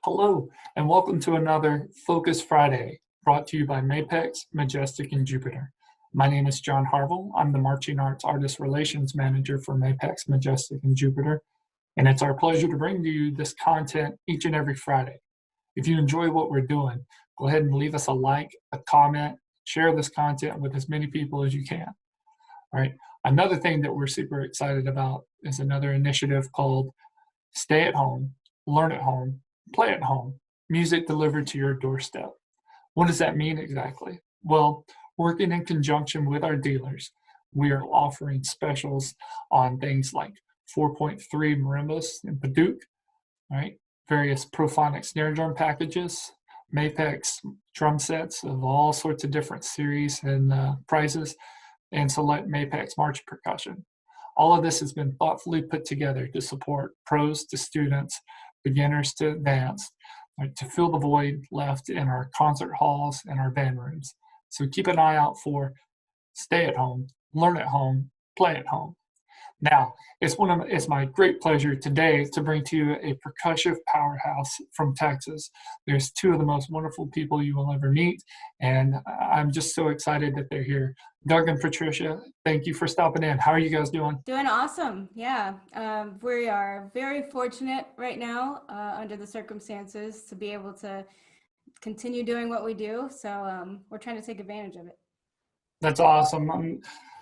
Hello, and welcome to another Focus Friday, brought to you by Mapex, Majestic, and Jupiter. My name is John Harvill. I'm the Marching Arts Artist Relations Manager for Mapex, Majestic, and Jupiter, and it's our pleasure to bring to you this content each and every Friday. If you enjoy what we're doing, go ahead and leave us a like, a comment, share this content with as many people as you can. All right. Another thing that we're super excited about is another initiative called Stay at Home, Learn at Home, Play at Home, music delivered to your doorstep. What does that mean exactly? Well, working in conjunction with our dealers, we are offering specials on things like 4.3 marimbas in Paducah, right? Various Prophonic snare drum packages, Mapex drum sets of all sorts of different series and prices, and select Mapex march percussion. All of this has been thoughtfully put together to support pros to students, beginners to advanced, right, to fill the void left in our concert halls and our band rooms. So keep an eye out for Stay at Home, Learn at Home, Play at Home. Now, it's my great pleasure today to bring to you a percussive powerhouse from Texas. There's two of the most wonderful people you will ever meet, and I'm just so excited that they're here. Doug and Patricia, thank you for stopping in. How are you guys doing? Doing awesome. Yeah. We are very fortunate right now under the circumstances to be able to continue doing what we do. So we're trying to take advantage of it. That's awesome.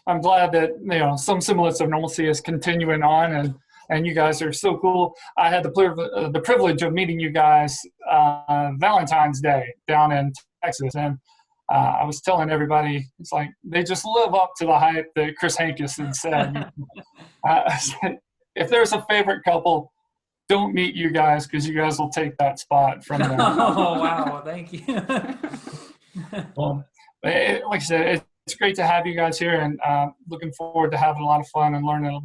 I'm glad that some semblance of normalcy is continuing on, and you guys are so cool. I had the privilege of meeting you guys Valentine's Day down in Texas, and I was telling everybody, it's like they just live up to the hype that Chris Hankis had said. If there's a favorite couple, don't meet you guys because you guys will take that spot from them. Oh, wow. Thank you. Well, like I said, it's great to have you guys here, and looking forward to having a lot of fun and learning a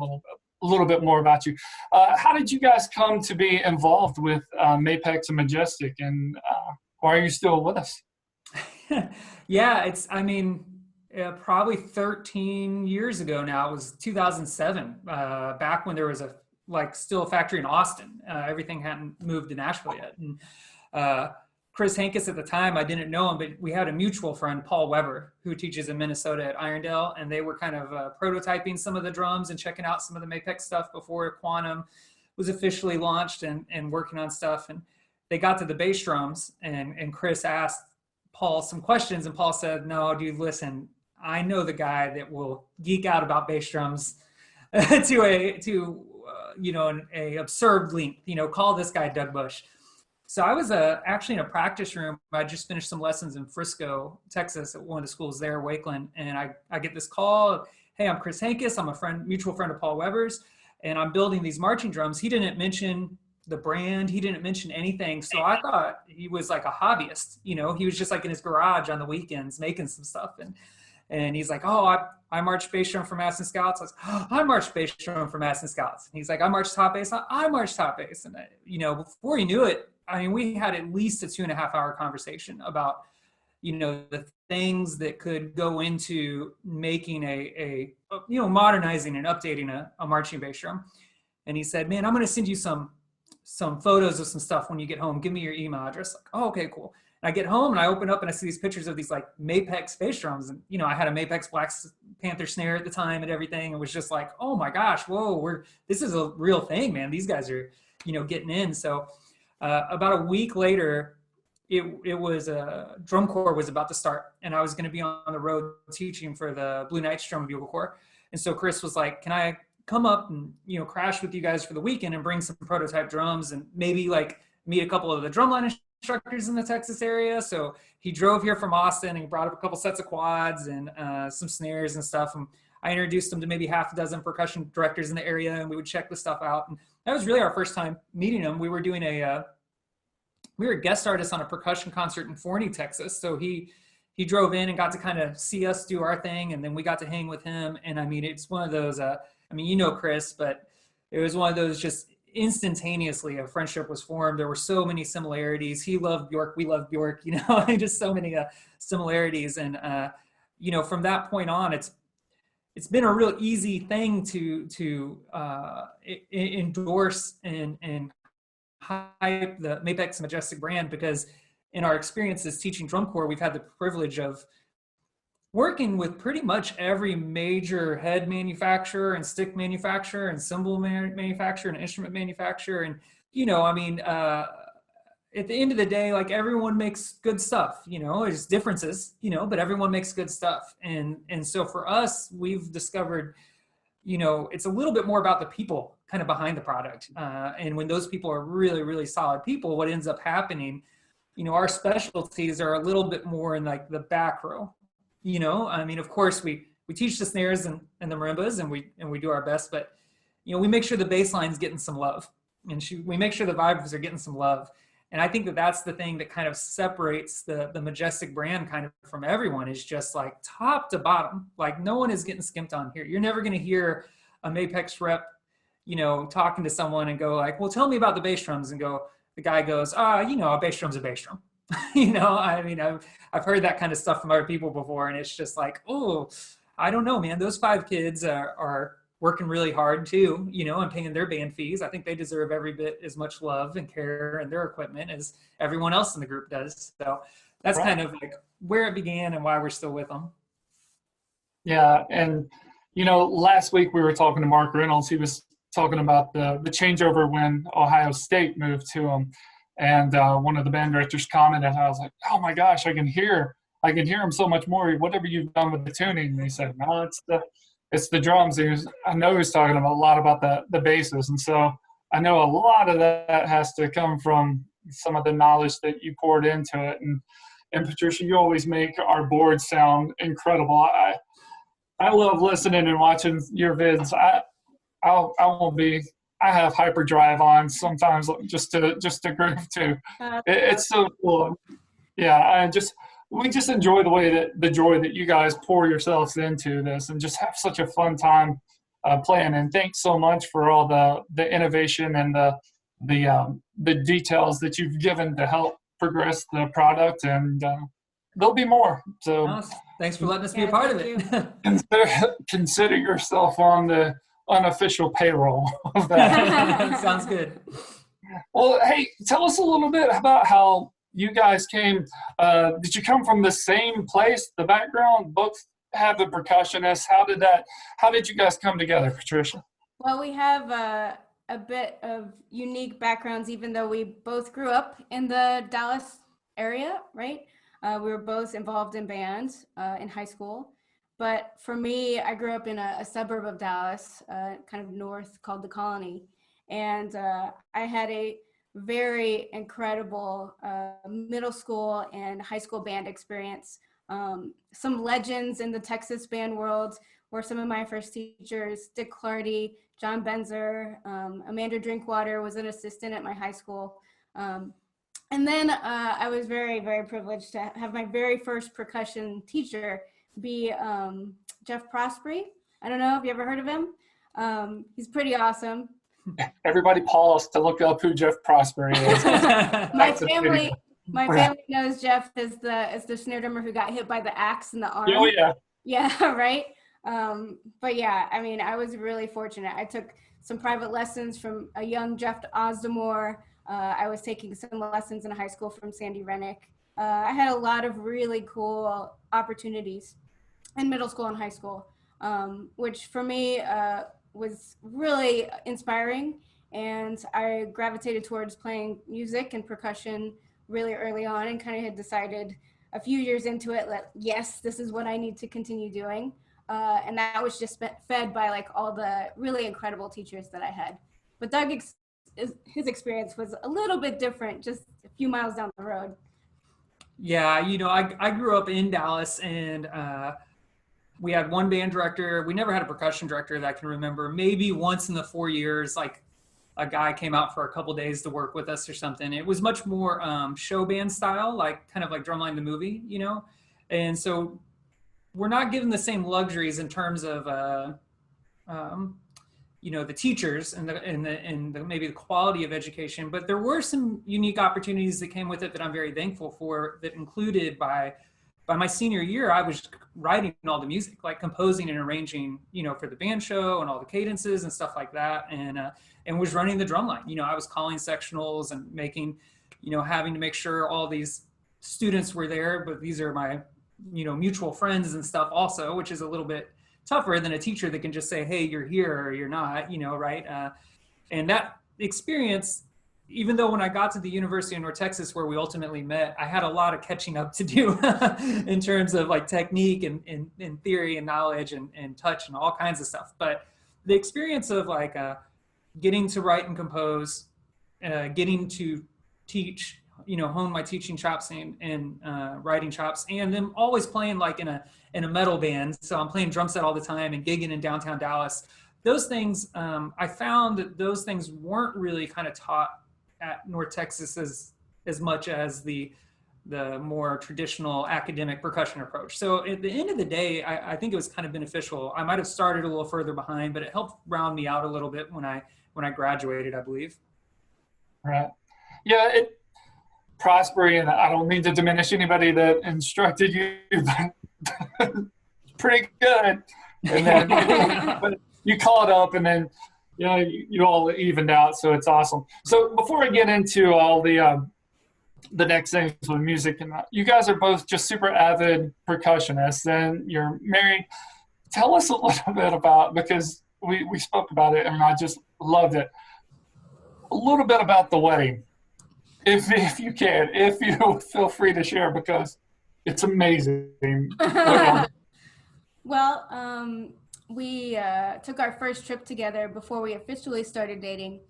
little bit more about you. How did you guys come to be involved with Mapex and Majestic, and why are you still with us? Yeah, probably 13 years ago now. It was 2007, back when there was still a factory in Austin. Everything hadn't moved to Nashville yet. And Chris Hankis at the time, I didn't know him, but we had a mutual friend, Paul Weber, who teaches in Minnesota at Irondale, and they were kind of prototyping some of the drums and checking out some of the Mapex stuff before Quantum was officially launched and working on stuff. And they got to the bass drums, and Chris asked Paul some questions, and Paul said, "No, dude, listen, I know the guy that will geek out about bass drums to an absurd length. Call this guy Doug Bush." So I was actually in a practice room. I just finished some lessons in Frisco, Texas, at one of the schools there, Wakeland, and I get this call. "Hey, I'm Chris Hankis. I'm a mutual friend of Paul Weber's, and I'm building these marching drums." He didn't mention the brand. He didn't mention anything. So I thought he was like a hobbyist. He was just like in his garage on the weekends making some stuff. And he's like, "Oh, I marched bass drum for Mass and Scouts." I was, "Oh, I marched bass drum for Mass and Scouts." And he's like, "I marched top bass." I marched top bass. And before he knew it, we had at least a 2.5-hour conversation about, the things that could go into making modernizing and updating a marching bass drum. And he said, "Man, I'm going to send you some photos of some stuff when you get home. Give me your email address." Like, "Oh, okay, cool." And I get home and I open up and I see these pictures of these like Mapex bass drums. And, I had a Mapex Black Panther snare at the time and everything. It was just like, oh my gosh, whoa, this is a real thing, man. These guys are, getting in. So about a week later, it was drum corps was about to start, and I was going to be on the road teaching for the Blue Knights Drum and Bugle Corps. And so Chris was like, "Can I come up and crash with you guys for the weekend and bring some prototype drums and maybe like meet a couple of the drumline instructors in the Texas area?" So he drove here from Austin and brought up a couple sets of quads and some snares and stuff. And I introduced him to maybe half a dozen percussion directors in the area, and we would check the stuff out. And that was really our first time meeting him. We were doing we were guest artists on a percussion concert in Forney, Texas. So he drove in and got to kind of see us do our thing, and then we got to hang with him. And it's one of those, Chris, but it was one of those just instantaneously a friendship was formed. There were so many similarities. He loved Bjork, we loved Bjork, just so many similarities. And, from that point on, it's been a real easy thing to endorse and hype the Mapex Majestic brand, because in our experiences teaching drum corps, we've had the privilege of working with pretty much every major head manufacturer and stick manufacturer and cymbal manufacturer and instrument manufacturer. And, I mean, at the end of the day, like, everyone makes good stuff, there's differences, but everyone makes good stuff. And so for us, we've discovered, it's a little bit more about the people kind of behind the product. And when those people are really, really solid people, what ends up happening, our specialties are a little bit more in like the back row. I mean, of course we teach the snares and the marimbas, and we do our best, but we make sure the bass line's getting some love, and we make sure the vibes are getting some love. And I think that that's the thing that kind of separates the Majestic brand kind of from everyone, is just like top to bottom. Like, no one is getting skimped on here. You're never going to hear a Mapex rep, talking to someone and go like, well, tell me about the bass drums, and the guy goes, a bass drum's a bass drum. I mean, I've heard that kind of stuff from other people before, and it's just like, oh, I don't know, man. Those 5 kids are working really hard too, and paying their band fees. I think they deserve every bit as much love and care and their equipment as everyone else in the group does. So that's Right. kind of like where it began and why we're still with them. Yeah, and last week we were talking to Mark Reynolds. He was talking about the changeover when Ohio State moved to him, and one of the band directors commented. I was like, "Oh my gosh, I can hear him so much more. Whatever you've done with the tuning." And he said, "No, it's the drums." I know he was talking about a lot about the basses, and so I know a lot of that has to come from some of the knowledge that you poured into it. And Patricia, you always make our boards sound incredible. I love listening and watching your vids. I have hyperdrive on sometimes just to groove to. It's so cool. Yeah, we just enjoy the joy that you guys pour yourselves into this, and just have such a fun time playing. And thanks so much for all the innovation and the details that you've given to help progress the product. And there'll be more. So thanks for letting us be a part of it. Consider yourself on the unofficial payroll of that. Sounds good. Well, hey, tell us a little bit about how you guys came. Did you come from the same place? The background, both have a percussionist. How did you guys come together, Patricia? Well, we have a bit of unique backgrounds, even though we both grew up in the Dallas area, right? We were both involved in bands in high school. But for me, I grew up in a suburb of Dallas, kind of north, called the Colony. And I had a very incredible middle school and high school band experience. Some legends in the Texas band world were some of my first teachers: Dick Clardy, John Benzer, Amanda Drinkwater was an assistant at my high school. And then I was very, very privileged to have my very first percussion teacher be Jeff Prospery. I don't know if you ever heard of him. He's pretty awesome. Everybody pause to look up who Jeff Prospery is. My family knows Jeff as the snare drummer who got hit by the axe in the arm. Oh yeah. Yeah, right. But yeah, I mean, I was really fortunate. I took some private lessons from a young Jeff Osdemore. I was taking some lessons in high school from Sandy Rennick. I had a lot of really cool opportunities in middle school and high school, which for me was really inspiring. And I gravitated towards playing music and percussion really early on, and kind of had decided a few years into it that, yes, this is what I need to continue doing. And that was just fed by like all the really incredible teachers that I had. But Doug, his experience was a little bit different, just a few miles down the road. Yeah, I grew up in Dallas, and we had one band director. We never had a percussion director that I can remember. Maybe once in the 4 years, like a guy came out for a couple days to work with us or something. It was much more show band style, like kind of like Drumline the movie, And so we're not given the same luxuries in terms of the teachers and the maybe the quality of education, but there were some unique opportunities that came with it that I'm very thankful for, that included by by my senior year, I was writing all the music, like composing and arranging, for the band show and all the cadences and stuff like that. And was running the drum line. I was calling sectionals and making, having to make sure all these students were there, but these are my, mutual friends and stuff also, which is a little bit tougher than a teacher that can just say, hey, you're here or you're not, right? And that experience, even though when I got to the University of North Texas, where we ultimately met, I had a lot of catching up to do in terms of like technique and theory and knowledge and touch and all kinds of stuff. But the experience of like getting to write and compose, getting to teach, hone my teaching chops and writing chops, and then always playing like in a metal band. So I'm playing drum set all the time and gigging in downtown Dallas. Those things, I found that those things weren't really kind of taught at North Texas as much as the more traditional academic percussion approach. So at the end of the day, I think it was kind of beneficial. I might have started a little further behind, but it helped round me out a little bit when I graduated, I believe. Right. Yeah, Prosperi, and I don't mean to diminish anybody that instructed you, but pretty good. And then but you caught up, and then you all evened out, so it's awesome. So before I get into all the next things with music, and you guys are both just super avid percussionists, and you're married. Tell us a little bit about, because we spoke about it, and I just loved it. A little bit about the wedding. If you can, if you feel free to share, because it's amazing. Well, we took our first trip together before we officially started dating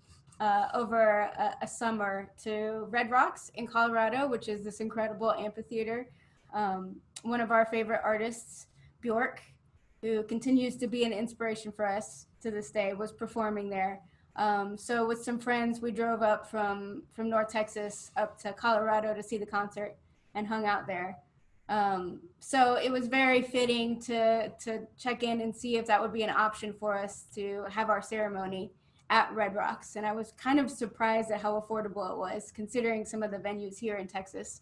over a summer to Red Rocks in Colorado, which is this incredible amphitheater. One of our favorite artists, Bjork, who continues to be an inspiration for us to this day, was performing there. So with some friends, we drove up from North Texas up to Colorado to see the concert and hung out there. So it was very fitting to check in and see if that would be an option for us to have our ceremony at Red Rocks. And I was kind of surprised at how affordable it was, considering some of the venues here in Texas.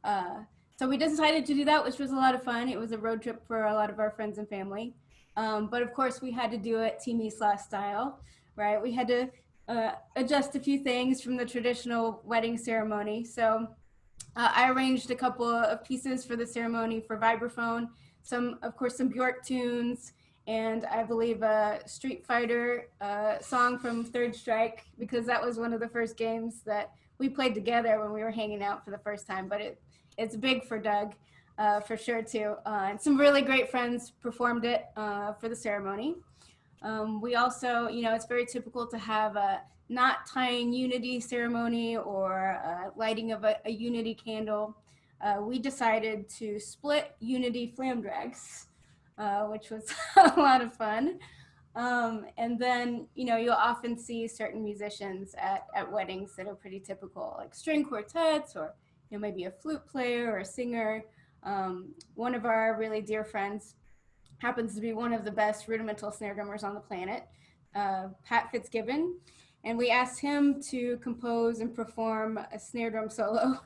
So we decided to do that, which was a lot of fun. It was a road trip for a lot of our friends and family. But of course, we had to do it Team Islas style. Right, we had to adjust a few things from the traditional wedding ceremony. So I arranged a couple of pieces for the ceremony for vibraphone, some Bjork tunes, and I believe a Street Fighter song from Third Strike, because that was one of the first games that we played together when we were hanging out for the first time. But it's big for Doug, for sure too. And some really great friends performed it for the ceremony. We also, it's very typical to have a knot tying unity ceremony or lighting of a unity candle. We decided to split unity flam drags, which was a lot of fun. And then, you'll often see certain musicians at weddings that are pretty typical, like string quartets or, maybe a flute player or a singer. One of our really dear friends happens to be one of the best rudimental snare drummers on the planet, Pat Fitzgibbon, and we asked him to compose and perform a snare drum solo.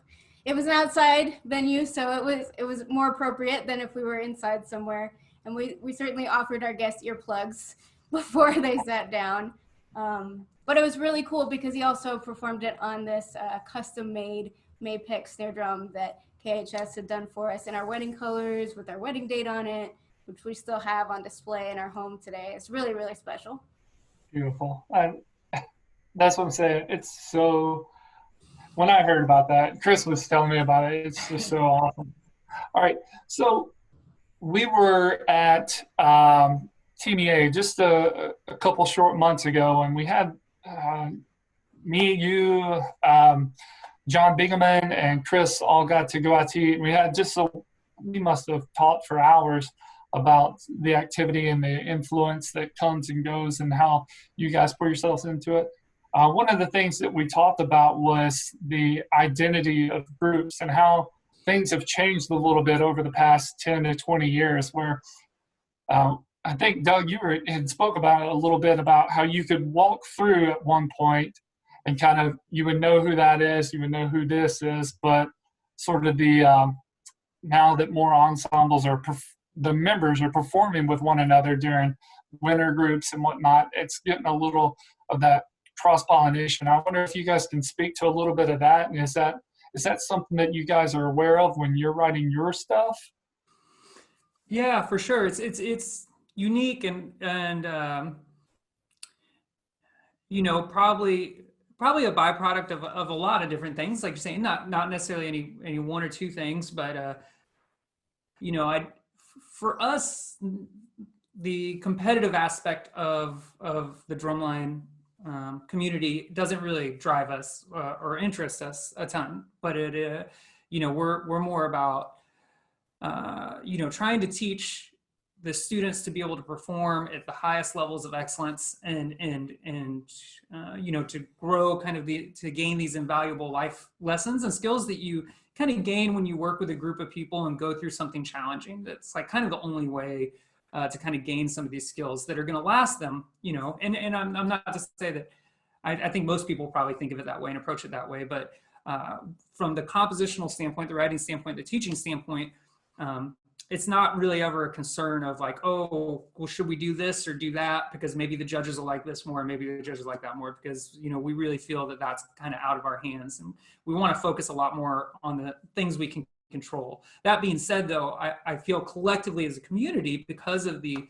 It was an outside venue, so it was more appropriate than if we were inside somewhere, and we certainly offered our guests earplugs before they sat down. But it was really cool because he also performed it on this custom-made Mapex snare drum that KHS had done for us in our wedding colors with our wedding date on it, which we still have on display in our home today. It's really, really special. Beautiful. That's what I'm saying. It's so, when I heard about that, Chris was telling me about it, it's just so awesome. All right. So we were at Team EA just a couple short months ago, and we had me, you, John Bingaman, and Chris all got to go out to eat. And we had we must have talked for hours about the activity and the influence that comes and goes and how you guys put yourselves into it. One of the things that we talked about was the identity of groups and how things have changed a little bit over the past 10 to 20 years, where I think, Doug, you had spoke about it a little bit about how you could walk through at one point and kind of, you would know who that is, you would know who this is, but sort of the now that more ensembles are the members are performing with one another during winter groups and whatnot, it's getting a little of that cross-pollination. I wonder if you guys can speak to a little bit of that, and is that something that you guys are aware of when you're writing your stuff? Yeah, for sure. It's unique and you know, probably a byproduct of a lot of different things, like you're saying, not necessarily any one or two things, but you know, for us, the competitive aspect of the drumline community doesn't really drive us or interest us a ton, but it you know, we're more about you know, trying to teach the students to be able to perform at the highest levels of excellence and you know, to grow kind of to gain these invaluable life lessons and skills that you kind of gain when you work with a group of people and go through something challenging. That's like kind of the only way to kind of gain some of these skills that are going to last them, you know. And I'm not to say that I think most people probably think of it that way and approach it that way, but from the compositional standpoint, the writing standpoint, the teaching standpoint, it's not really ever a concern of like, oh, well, should we do this or do that? Because maybe the judges will like this more, maybe the judges like that more, because, you know, we really feel that that's kind of out of our hands. And we want to focus a lot more on the things we can control. That being said, though, I feel collectively as a community, because of the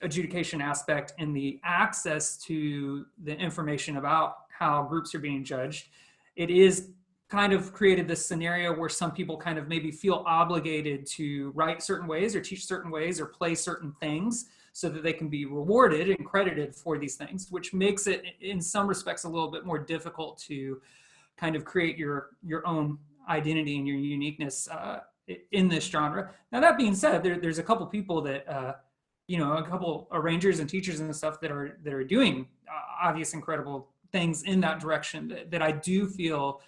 adjudication aspect and the access to the information about how groups are being judged, it is kind of created this scenario where some people kind of maybe feel obligated to write certain ways or teach certain ways or play certain things so that they can be rewarded and credited for these things, which makes it in some respects a little bit more difficult to kind of create your own identity and your uniqueness in this genre. Now, that being said, there's a couple people that you know, a couple arrangers and teachers and stuff that are doing obvious incredible things in that direction that I do feel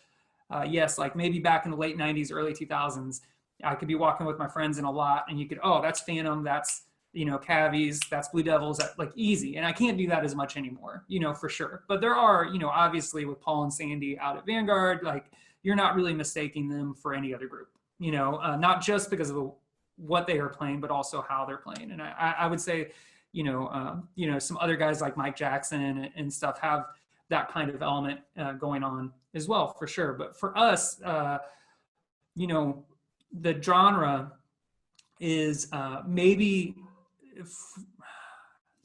yes, like maybe back in the late 90s, early 2000s, I could be walking with my friends in a lot and you could, oh, that's Phantom, that's, you know, Cavies, that's Blue Devils, that, like easy. And I can't do that as much anymore, you know, for sure. But there are, you know, obviously with Paul and Sandy out at Vanguard, like you're not really mistaking them for any other group, you know, not just because of what they are playing, but also how they're playing. And I would say, you know, some other guys like Mike Jackson and stuff have that kind of element going on as well, for sure. But for us, you know, the genre is maybe,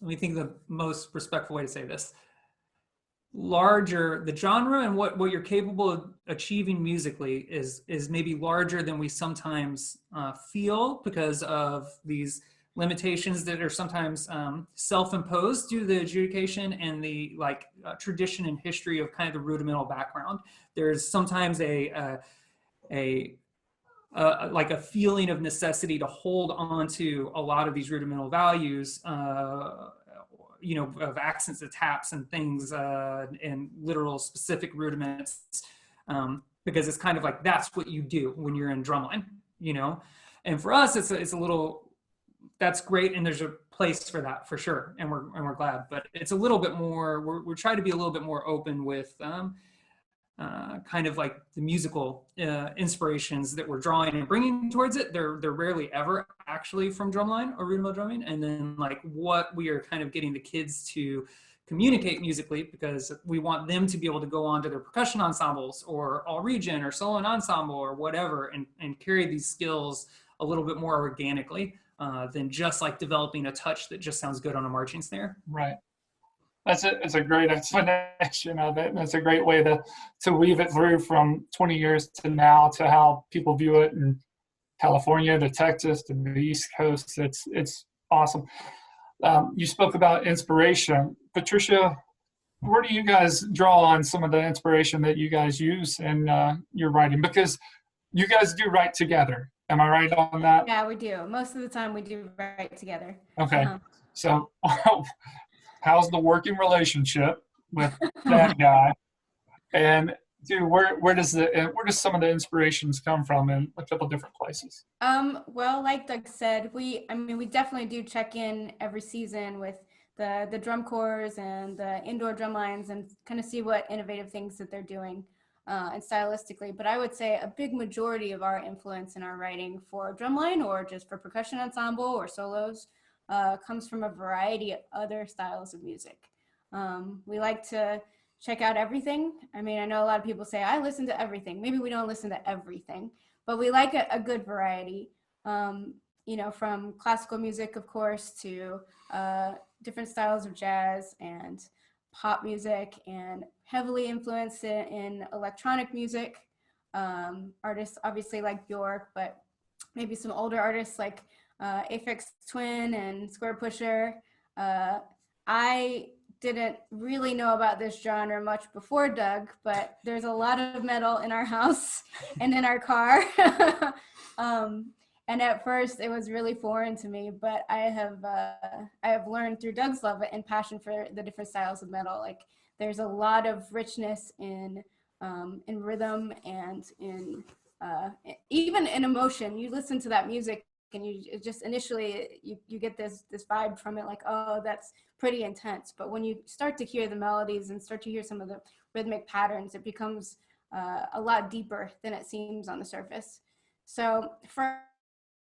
let me think of the most respectful way to say this, larger, the genre and what you're capable of achieving musically is maybe larger than we sometimes feel, because of these limitations that are sometimes self-imposed due to the adjudication and the tradition and history of kind of the rudimental background. There's sometimes a feeling of necessity to hold on to a lot of these rudimental values, you know, of accents and taps and things and literal specific rudiments, because it's kind of like that's what you do when you're in drumline, you know. And for us, it's a little, that's great, and there's a place for that for sure, and we're glad. But it's a little bit more. We're trying to be a little bit more open with kind of like the musical inspirations that we're drawing and bringing towards it. They're rarely ever actually from drumline or rudimental drumming, and then like what we are kind of getting the kids to communicate musically, because we want them to be able to go on to their percussion ensembles or all region or solo and ensemble or whatever, and carry these skills a little bit more organically than just like developing a touch that just sounds good on a marching snare. Right. It's a great explanation of it. And it's a great way to weave it through from 20 years to now to how people view it in California to Texas to the East Coast. It's awesome. You spoke about inspiration. Patricia, where do you guys draw on some of the inspiration that you guys use in your writing? Because you guys do write together. Am I right on that? Yeah, we do. Most of the time we do write together. Okay. So how's the working relationship with that guy? And dude, where does some of the inspirations come from in a couple different places? Well, like Doug said, we definitely do check in every season with the drum corps and the indoor drum lines and kind of see what innovative things that they're doing. and stylistically, but I would say a big majority of our influence in our writing for drumline or just for percussion ensemble or solos comes from a variety of other styles of music. We like to check out everything. I mean, I know a lot of people say, I listen to everything. Maybe we don't listen to everything, but we like a good variety, you know, from classical music, of course, to different styles of jazz and pop music, and heavily influenced in electronic music. Artists obviously like Bjork, but maybe some older artists like Aphex Twin and Square Pusher. I didn't really know about this genre much before Doug, but there's a lot of metal in our house and in our car. And at first it was really foreign to me, but I have learned through Doug's love and passion for the different styles of metal. Like there's a lot of richness in rhythm and in even in emotion. You listen to that music and you just initially you get this vibe from it, like, oh, that's pretty intense. But when you start to hear the melodies and start to hear some of the rhythmic patterns, it becomes a lot deeper than it seems on the surface. So for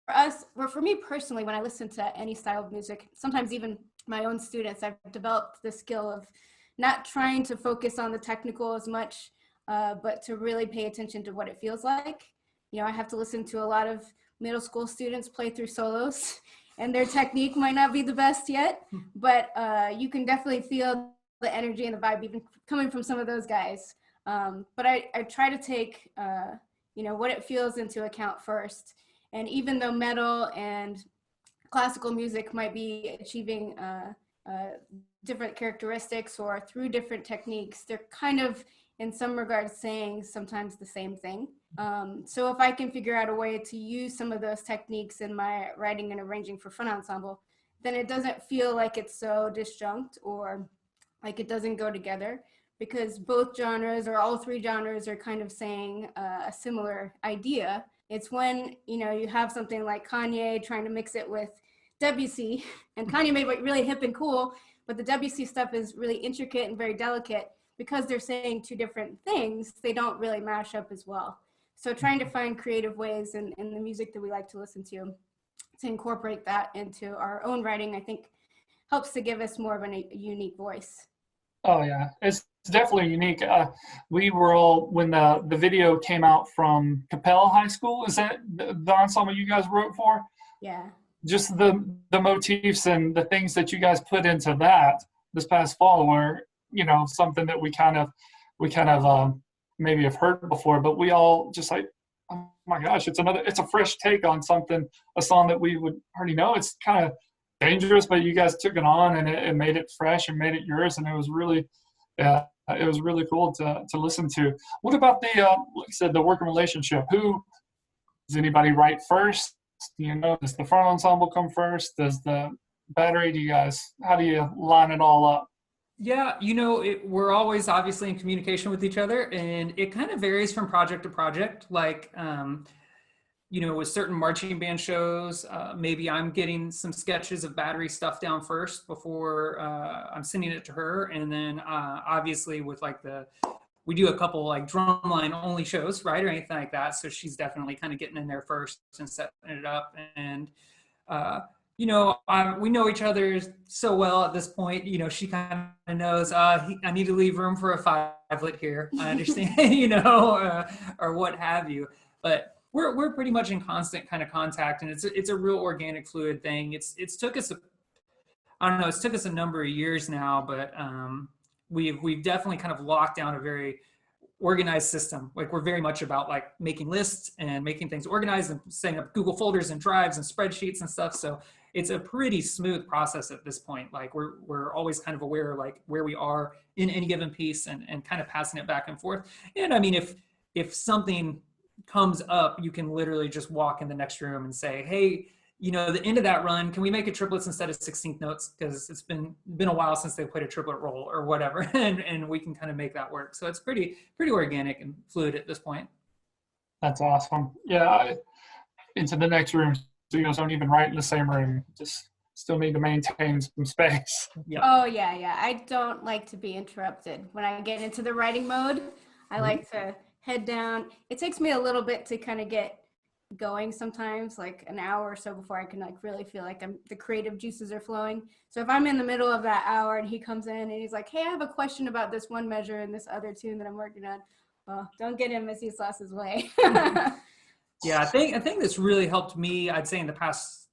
us, or for me personally, when I listen to any style of music, sometimes even my own students, I've developed the skill of not trying to focus on the technical as much, but to really pay attention to what it feels like. You know, I have to listen to a lot of middle school students play through solos, and their technique might not be the best yet, but you can definitely feel the energy and the vibe even coming from some of those guys. But I try to take, you know, what it feels into account first. And even though metal and classical music might be achieving different characteristics or through different techniques, they're kind of, in some regards, saying sometimes the same thing. So if I can figure out a way to use some of those techniques in my writing and arranging for fun ensemble, then it doesn't feel like it's so disjunct or like it doesn't go together, because both genres or all three genres are kind of saying a similar idea. It's when, you know, you have something like Kanye trying to mix it with Debussy, and Kanye made it really hip and cool, but the Debussy stuff is really intricate and very delicate. Because they're saying two different things, they don't really mash up as well. So trying to find creative ways in the music that we like to listen to incorporate that into our own writing, I think helps to give us more of a unique voice. Oh yeah, it's definitely unique. We were all, when the video came out from Capella High School, is that the ensemble you guys wrote for? Yeah. Just the motifs and the things that you guys put into that this past fall were, you know, something that we kind of maybe have heard before, but we all just like, oh my gosh, it's a fresh take on a song that we would already know. It's kind of dangerous, but you guys took it on and it made it fresh and made it yours, and it was really cool to listen to. What about the like I said, the working relationship? Who does anybody write first? You know, does the front ensemble come first? Does the battery? How do you line it all up? Yeah, you know, we're always obviously in communication with each other, and it kind of varies from project to project. Like, you know, with certain marching band shows, maybe I'm getting some sketches of battery stuff down first before I'm sending it to her. And then obviously with like we do a couple like drumline only shows, right? Or anything like that. So she's definitely kind of getting in there first and setting it up. And, you know, we know each other so well at this point. You know, she kind of knows I need to leave room for a 5-lit here. I understand, you know, or what have you. But we're pretty much in constant kind of contact, and it's a real organic, fluid thing. It's took us a number of years now, but we've definitely kind of locked down a very organized system. Like, we're very much about like making lists and making things organized and setting up Google folders and drives and spreadsheets and stuff. So it's a pretty smooth process at this point. Like, we're always kind of aware like where we are in any given piece and kind of passing it back and forth. And I mean, if something comes up, you can literally just walk in the next room and say, hey, you know, the end of that run, can we make it triplets instead of 16th notes? Because it's been a while since they played a triplet roll or whatever, and we can kind of make that work. So it's pretty organic and fluid at this point. That's awesome. Yeah, into the next room, so you guys don't even write in the same room. Just still need to maintain some space. Yeah. Oh yeah. I don't like to be interrupted when I get into the writing mode. I like to head down. It takes me a little bit to kind of get going sometimes, like an hour or so before I can like really feel like the creative juices are flowing. So if I'm in the middle of that hour and he comes in and he's like, hey, I have a question about this one measure and this other tune that I'm working on. Well, don't get in Miss Islas's way. Yeah, I think that's really helped me, I'd say in the past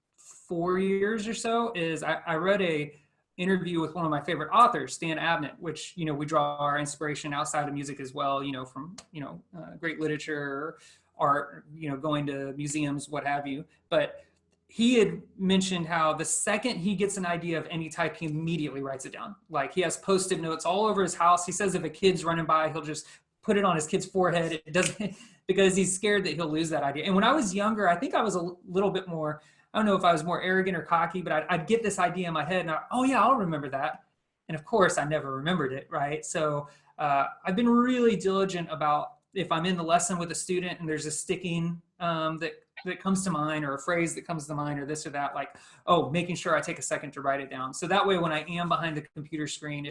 4 years or so, is I read a interview with one of my favorite authors, Stan Abnett, which, you know, we draw our inspiration outside of music as well, you know, from, you know, great literature, art, you know, going to museums, what have you. But he had mentioned how the second he gets an idea of any type, he immediately writes it down. Like he has Post-it notes all over his house. He says if a kid's running by, he'll just put it on his kid's forehead. It doesn't, because he's scared that he'll lose that idea. And when I was younger, I think I was a little bit more, I don't know if I was more arrogant or cocky, but I'd get this idea in my head and oh yeah, I'll remember that. And of course I never remembered it, right? So I've been really diligent about if I'm in the lesson with a student and there's a sticking that comes to mind or a phrase that comes to mind or this or that, like, oh, making sure I take a second to write it down. So that way when I am behind the computer screen,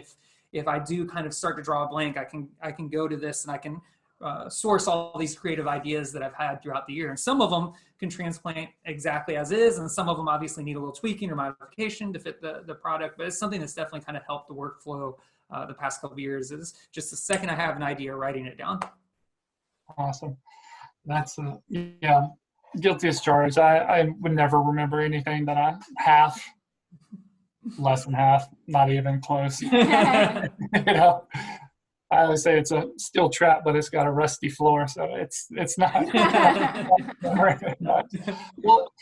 if I do kind of start to draw a blank, I can go to this and I can source all these creative ideas that I've had throughout the year. And some of them can transplant exactly as is, and some of them obviously need a little tweaking or modification to fit the product, but it's something that's definitely kind of helped the workflow the past couple of years, is just the second I have an idea, writing it down. Awesome. That's, yeah, guilty as charged. I would never remember anything that I half, less than half, not even close. You know, I always say it's a steel trap, but it's got a rusty floor, so it's not. Well,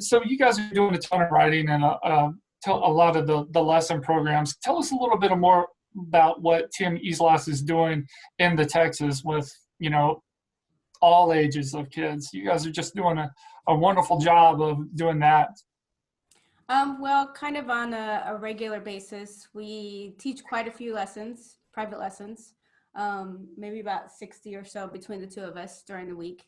so you guys are doing a ton of writing and tell a lot of the lesson programs. Tell us a little bit more about what Tim Islas is doing in the Texas with, you know, all ages of kids. You guys are just doing a wonderful job of doing that. Well, kind of on a regular basis, we teach quite a few lessons, private lessons, maybe about 60 or so between the two of us during the week.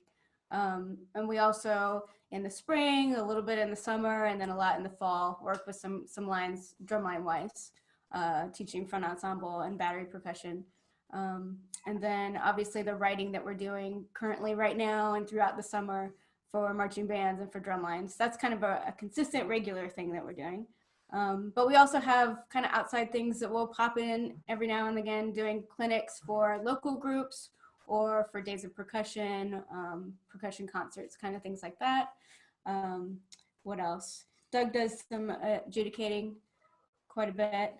And we also, in the spring, a little bit in the summer, and then a lot in the fall, work with some lines, drumline wise, teaching front ensemble and battery percussion. And then obviously the writing that we're doing currently right now and throughout the summer for marching bands and for drum lines. That's kind of a consistent, regular thing that we're doing. But we also have kind of outside things that will pop in every now and again, doing clinics for local groups or for days of percussion, percussion concerts, kind of things like that. What else? Doug does some adjudicating quite a bit.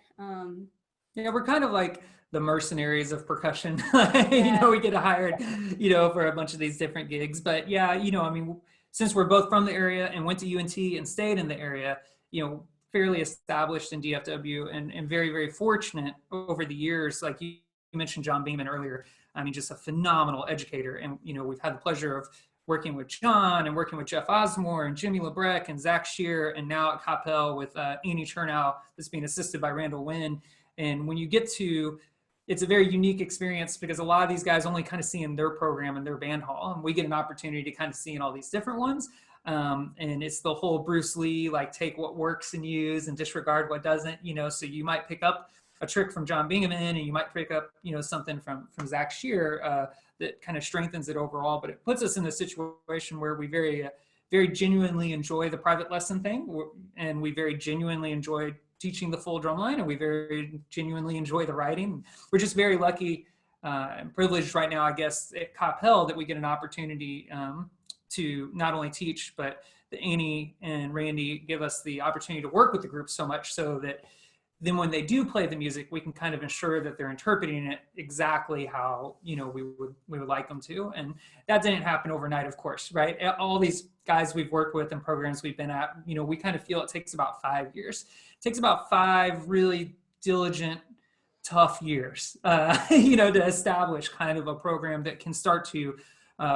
Yeah, we're kind of like the mercenaries of percussion. You know, we get hired, you know, for a bunch of these different gigs. But yeah, you know, I mean, since we're both from the area and went to UNT and stayed in the area, you know, fairly established in DFW and very, very fortunate over the years. Like you mentioned John Beeman earlier. I mean, just a phenomenal educator. And, you know, we've had the pleasure of working with John and working with Jeff Osmore and Jimmy LeBrecq and Zach Shear, and now at Coppell with Annie Chernow, that's being assisted by Randall Wynn. And when you get to, it's a very unique experience because a lot of these guys only kind of see in their program and their band hall, and we get an opportunity to kind of see in all these different ones. And it's the whole Bruce Lee, like take what works and use and disregard what doesn't, you know, so you might pick up a trick from John Bingaman and you might pick up, you know, something from Zach Shear that kind of strengthens it overall, but it puts us in a situation where we very, very genuinely enjoy the private lesson thing. And we very genuinely enjoy teaching the full drumline, and we very genuinely enjoy the writing. We're just very lucky and privileged right now, I guess, at Coppell that we get an opportunity to not only teach, but Annie and Randy give us the opportunity to work with the group so much so that then when they do play the music, we can kind of ensure that they're interpreting it exactly how, you know, we would like them to. And that didn't happen overnight, of course, right? All these guys we've worked with and programs we've been at, you know, we kind of feel it takes about 5 years. It takes about 5 really diligent, tough years, you know, to establish kind of a program that can start to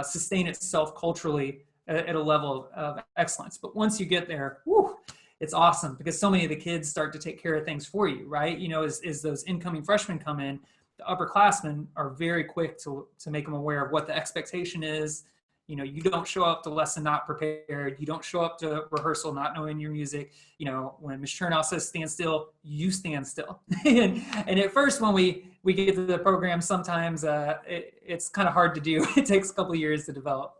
sustain itself culturally at a level of excellence. But once you get there, whew, it's awesome because so many of the kids start to take care of things for you, right? You know, as those incoming freshmen come in, the upperclassmen are very quick to make them aware of what the expectation is, You know, you don't show up to lesson not prepared. You don't show up to rehearsal not knowing your music. You know, when Ms. Chernow says stand still, you stand still. and at first, when we get to the program, sometimes it's kind of hard to do. It takes a couple of years to develop.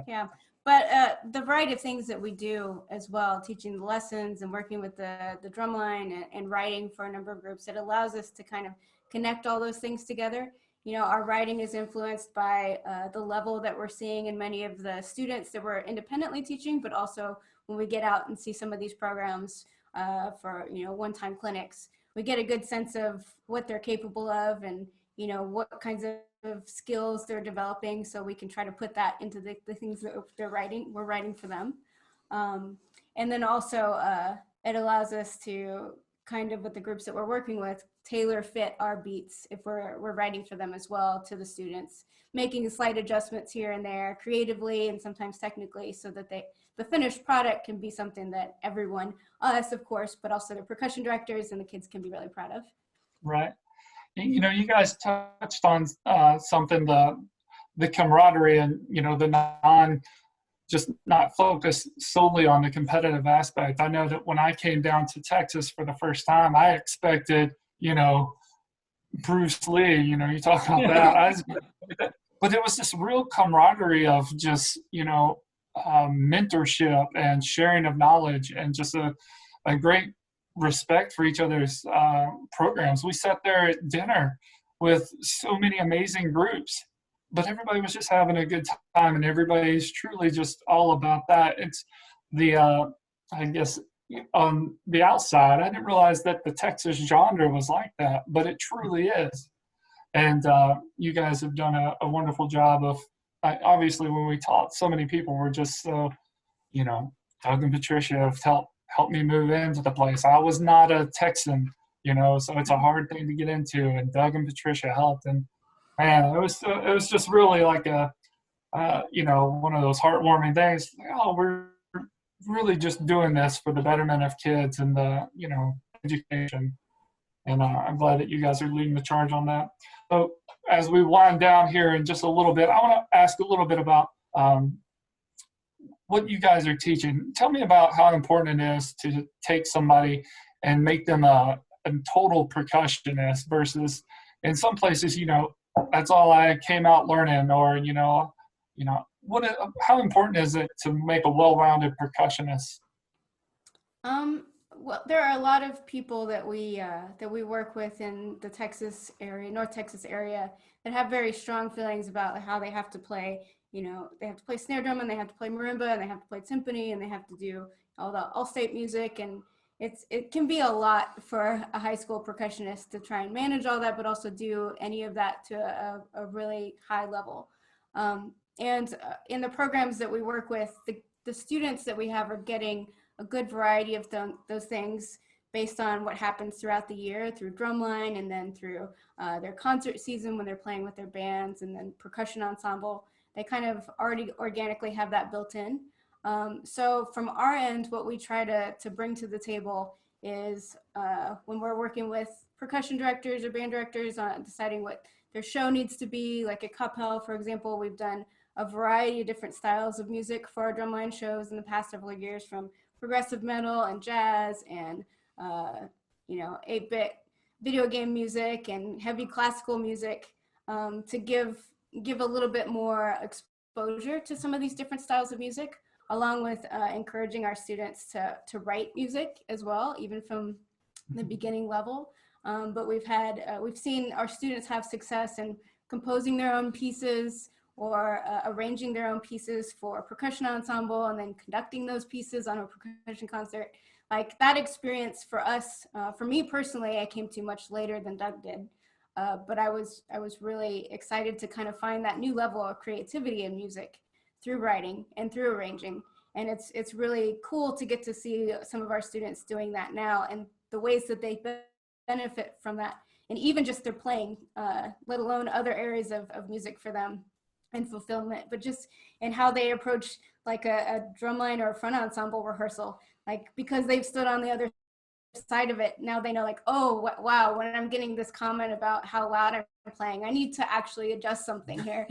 Yeah, but the variety of things that we do as well, teaching the lessons and working with the drumline and writing for a number of groups, it allows us to kind of connect all those things together. You know, our writing is influenced by the level that we're seeing in many of the students that we're independently teaching, but also when we get out and see some of these programs for, you know, one-time clinics, we get a good sense of what they're capable of and, you know, what kinds of skills they're developing, so we can try to put that into the things that we're writing for them. And then also it allows us to kind of, with the groups that we're working with, tailor fit our beats if we're writing for them as well to the students, making slight adjustments here and there creatively and sometimes technically, so that the finished product can be something that everyone, us of course, but also the percussion directors and the kids can be really proud of. Right. You know, you guys touched on something, the camaraderie and, you know, the just not focus solely on the competitive aspect. I know that when I came down to Texas for the first time, I expected, you know, Bruce Lee, you know, you talk about that. But it was this real camaraderie of just, you know, mentorship and sharing of knowledge and just a great respect for each other's programs. We sat there at dinner with so many amazing groups, but everybody was just having a good time, and everybody's truly just all about that. It's the, I guess, on the outside, I didn't realize that the Texas genre was like that, but it truly is. And you guys have done a wonderful job of, obviously, when we taught, so many people were just so, you know, Doug and Patricia have helped me move into the place. I was not a Texan, you know, so it's a hard thing to get into, and Doug and Patricia helped. And man, it was just really like a, you know, one of those heartwarming things. Oh, we're really just doing this for the betterment of kids and the, you know, education. And I'm glad that you guys are leading the charge on that. So as we wind down here in just a little bit, I want to ask a little bit about what you guys are teaching. Tell me about how important it is to take somebody and make them a total percussionist versus in some places, you know, that's all I came out learning, or, you know, how important is it to make a well-rounded percussionist? Well, there are a lot of people that we work with in the Texas area, North Texas area, that have very strong feelings about how they have to play. You know, they have to play snare drum, and they have to play marimba, and they have to play timpani, and they have to do all the all-state music, and it can be a lot for a high school percussionist to try and manage all that, but also do any of that to a really high level. And in the programs that we work with, the students that we have are getting a good variety of those things based on what happens throughout the year through drumline, and then through their concert season when they're playing with their bands, and then percussion ensemble. They kind of already organically have that built in. So from our end, what we try to bring to the table is when we're working with percussion directors or band directors on deciding what their show needs to be, like at Capel, for example, we've done a variety of different styles of music for our drumline shows in the past several years, from progressive metal and jazz and, you know, 8-bit video game music and heavy classical music, to give a little bit more exposure to some of these different styles of music, along with encouraging our students to write music as well, even from the beginning level. But we've seen our students have success in composing their own pieces, or arranging their own pieces for percussion ensemble, and then conducting those pieces on a percussion concert. Like that experience for us, for me personally, I came to much later than Doug did. But I was really excited to kind of find that new level of creativity in music through writing and through arranging. And it's really cool to get to see some of our students doing that now, and the ways that they benefit from that, and even just their playing, let alone other areas of music for them and fulfillment, but just in how they approach like a drumline or a front ensemble rehearsal, like because they've stood on the other side of it, now they know like, oh, wow, when I'm getting this comment about how loud I'm playing, I need to actually adjust something here,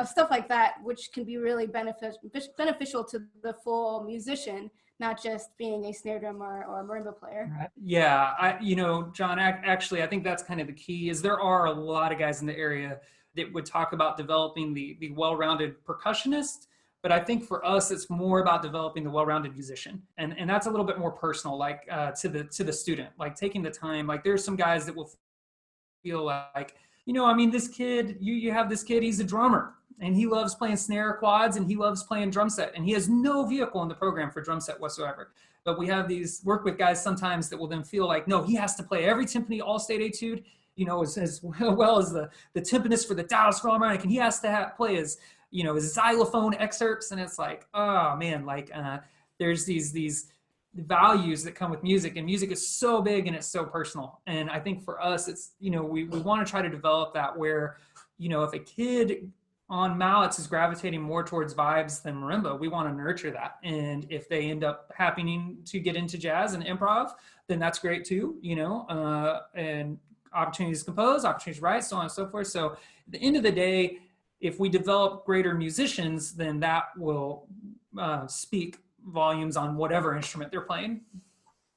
stuff like that, which can be really beneficial to the full musician, not just being a snare drum or a marimba player. Right. Yeah, John, actually, I think that's kind of the key. Is there are a lot of guys in the area that would talk about developing the well-rounded percussionist, but I think for us, it's more about developing the well-rounded musician, and that's a little bit more personal, like to the student, like taking the time. Like there's some guys that will feel like, this kid, you have this kid, he's a drummer, and he loves playing snare quads, and he loves playing drum set, and he has no vehicle in the program for drum set whatsoever. But we have these work with guys sometimes that will then feel like, no, he has to play every timpani all-state etude, as well as the timpanist for the Dallas Philharmonic, and he has to play his xylophone excerpts. And it's like, oh man, like there's these values that come with music, and music is so big and it's so personal. And I think for us, it's, we want to try to develop that where, if a kid on mallets is gravitating more towards vibes than marimba, we want to nurture that. And if they end up happening to get into jazz and improv, then that's great too, and opportunities to compose, opportunities to write, so on and so forth. So at the end of the day, if we develop greater musicians, then that will speak volumes on whatever instrument they're playing.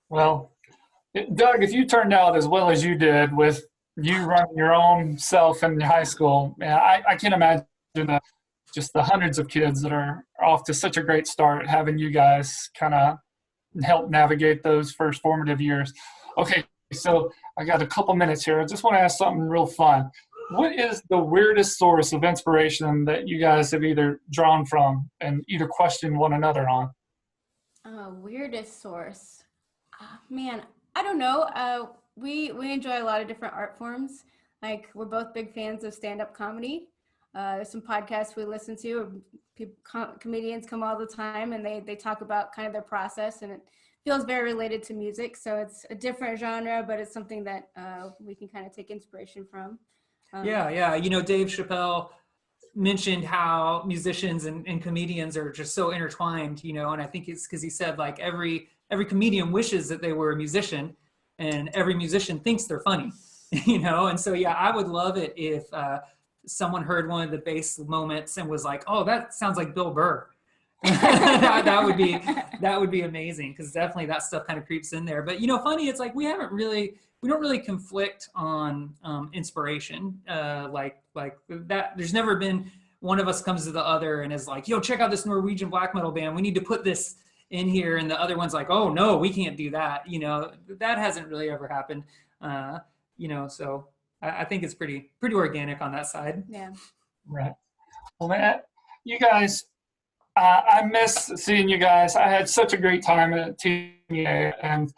Well, Doug, if you turned out as well as you did with you running your own self in high school, man, I can't imagine just the hundreds of kids that are off to such a great start, having you guys kind of help navigate those first formative years. Okay, so I got a couple minutes here. I just want to ask something real fun. What is the weirdest source of inspiration that you guys have either drawn from and either questioned one another on? Weirdest source? Man, I don't know. We enjoy a lot of different art forms. Like, we're both big fans of stand-up comedy. There's some podcasts we listen to. Comedians come all the time, and they talk about kind of their process, and it feels very related to music. So it's a different genre, but it's something that we can kind of take inspiration from. Yeah. Dave Chappelle mentioned how musicians and comedians are just so intertwined, and I think it's because he said like every comedian wishes that they were a musician, and every musician thinks they're funny, and so yeah, I would love it if someone heard one of the bass moments and was like, oh, that sounds like Bill Burr. that would be amazing, because definitely that stuff kind of creeps in there. But funny, it's like we don't really conflict on inspiration like that. There's never been one of us comes to the other and is like, yo, check out this Norwegian black metal band, we need to put this in here, and the other one's like, oh no, we can't do that. That hasn't really ever happened. So I think it's pretty organic on that side. Yeah. Right. Well, man, you guys, I miss seeing you guys. I had such a great time at TNA, and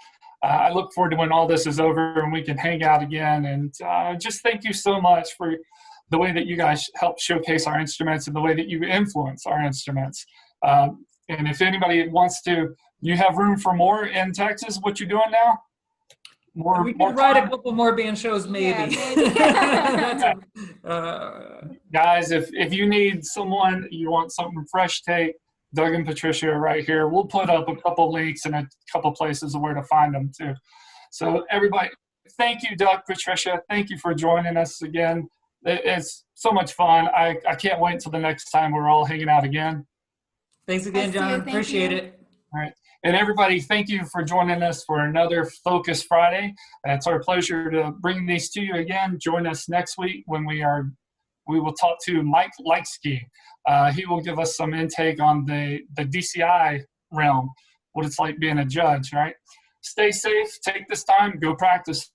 I look forward to when all this is over and we can hang out again. And just thank you so much for the way that you guys help showcase our instruments and the way that you influence our instruments. And if anybody wants to, you have room for more in Texas. What you doing now? We could write a couple more band shows, maybe. Yeah, Guys, if you need someone, you want something fresh take, Doug and Patricia are right here. We'll put up a couple links and a couple places of where to find them too. So everybody, thank you, Doug, Patricia. Thank you for joining us again. It's so much fun. I can't wait until the next time we're all hanging out again. Thanks again, John. Appreciate it. All right. And everybody, thank you for joining us for another Focus Friday. It's our pleasure to bring these to you again. Join us next week when we will talk to Mike Leitzke. He will give us some intake on the DCI realm, what it's like being a judge, right? Stay safe, take this time, go practice.